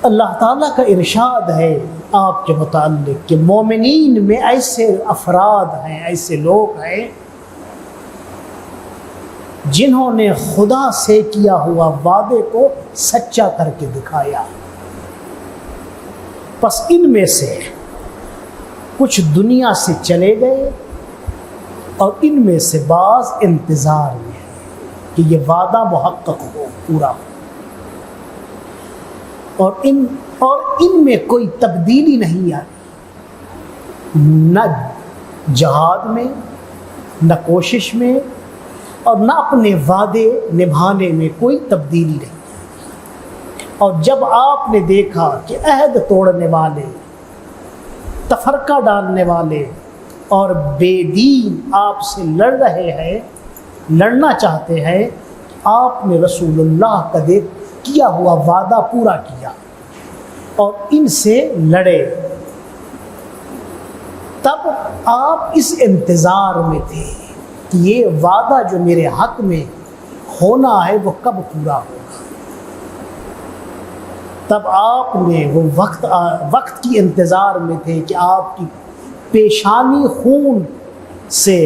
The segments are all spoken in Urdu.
اللہ تعالیٰ کا ارشاد ہے آپ کے متعلق کہ مومنین میں ایسے افراد ہیں، ایسے لوگ ہیں جنہوں نے خدا سے کیا ہوا وعدے کو سچا کر کے دکھایا۔ پس ان میں سے کچھ دنیا سے چلے گئے اور ان میں سے بعض انتظار میں ہیں کہ یہ وعدہ محقق ہو، پورا ہو، اور ان میں کوئی تبدیلی نہیں آئی، نہ جہاد میں، نہ کوشش میں، اور نہ اپنے وعدے نبھانے میں کوئی تبدیلی نہیں آئی۔ اور جب آپ نے دیکھا کہ عہد توڑنے والے، تفرقہ ڈالنے والے اور بے دین آپ سے لڑ رہے ہیں، لڑنا چاہتے ہیں، آپ نے رسول اللہ کا کیا ہوا وعدہ پورا کیا اور ان سے لڑے، تب آپ اس انتظار میں تھے کہ یہ وعدہ جو میرے حق میں ہونا ہے وہ کب پورا ہوگا۔ تب آپ نے وہ وقت کی انتظار میں تھے کہ آپ کی پیشانی خون سے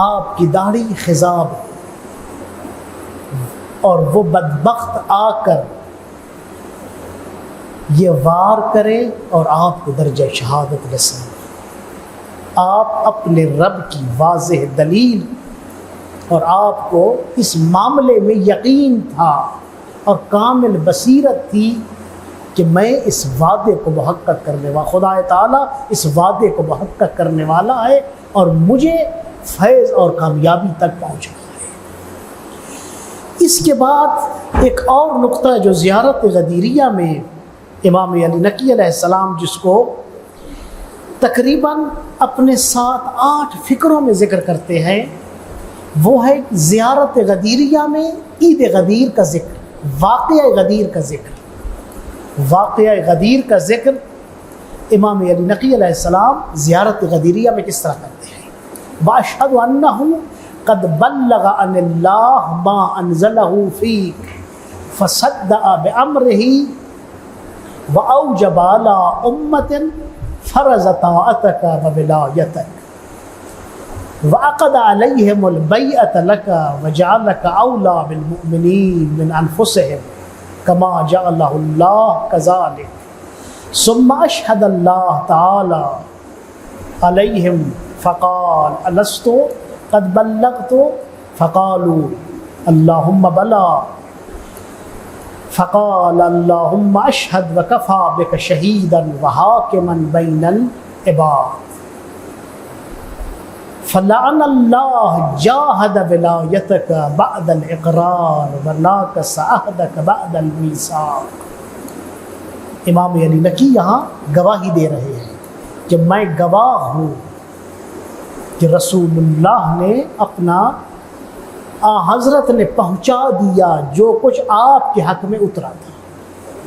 آپ کی داڑھی خضاب ہو اور وہ بدبخت آ کر یہ وار کرے اور آپ کو درجہ شہادت نصیب۔ آپ اپنے رب کی واضح دلیل اور آپ کو اس معاملے میں یقین تھا اور کامل بصیرت تھی کہ میں اس وعدے کو محقق کرنے والا، خدا تعالیٰ اس وعدے کو محقق کرنے والا ہے اور مجھے فیض اور کامیابی تک پہنچنا ہے۔ اس کے بعد ایک اور نقطہ جو زیارت غدیریہ میں امام علی نقی علیہ السلام جس کو تقریباً اپنے 7-8 فکروں میں ذکر کرتے ہیں، وہ ہے زیارت غدیریہ میں عید غدیر کا ذکر، واقعہ غدیر کا ذکر۔ واقعہ غدیر کا ذکر امام علی نقی علیہ السلام زیارت غدیریہ میں کس طرح کرتے ہیں؟ وَأَشْهَدُ أَنَّهُ قَدْ بَلَّغَ عَنِ اللَّهِ مَا أَنزَلَهُ فِيكَ فَصَدَّقَ بِأَمْرِهِ وَأَوْجَبَ عَلَىٰ أُمَّةٍ فَرَضَ طَاعَتَكَ وَوِلَایَتَكَ وَعَقَدَ عَلَيْهِمُ الْبَيْعَةَ لَكَ وَجَعَلَكَ أَوْلَىٰ بِالْمُؤْمِنِينَ مِنْ أَنفُسِهِمْ كَمَا جَعَلَهُ اللَّهُ كَذَلِكَ ثُمَّ أَشْهَدَ اللَّهُ تَعَالَىٰ عَلَيْهِمْ فَقَالَ أَلَسْتُ قَدْ بَلَّغْتُ فَقَالُوا اللَّهُمَّ بَلَىٰ فَقَالَ اللَّهُمَّ أَشْهَدْ وَكَفَىٰ بِكَ شَهِيدًا وَحَاكِمًا بَيْنَ الْعِبَادِ فَلَعَنَ اللَّهُ جَاهَدَ وِلَایَتَكَ بَعْدَ الْإِقْرَارِ وَنَاقَصَ عَهْدَكَ بَعْدَ الْمِیثَاقِ۔ امام علی نقی یہاں گواہی دے رہے ہیں کہ میں گواہ ہوں کہ رسول اللہ نے اپنا حضرت نے پہنچا دیا جو کچھ آپ کے حق میں اترا تھا۔